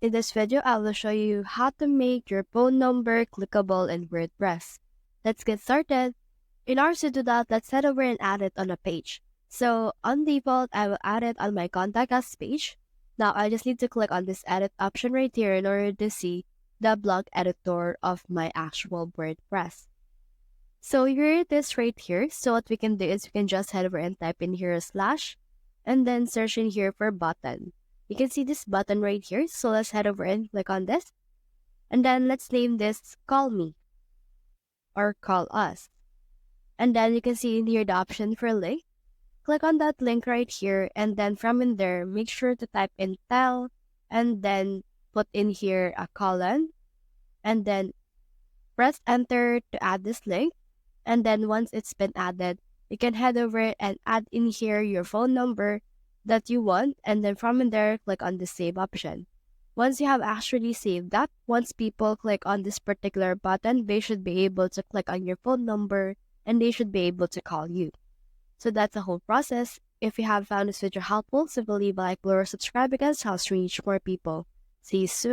In this video, I will show you how to make your phone number clickable in WordPress. Let's get started. In order to do that, let's head over and add it on a page. So on default, I will add it on my contact us page. Now I just need to click on this edit option right here in order to see the blog editor of my actual WordPress. So here it is right here. So what we can do is we can just head over and type in here a slash and then search in here for button. You can see this button right here. So let's head over and click on this. And then let's name this call me or call us. And then you can see in here the option for link. Click on that link right here. And then from in there, make sure to type in tell and then put in here a colon. And then press enter to add this link. And then once it's been added, you can head over and add in here your phone number that you want, and then from in there, click on the save option. Once you have actually saved that, once people click on this particular button, they should be able to click on your phone number and they should be able to call you. So that's the whole process. If you have found this video helpful, simply leave a like below or subscribe because it helps reach more people. See you soon.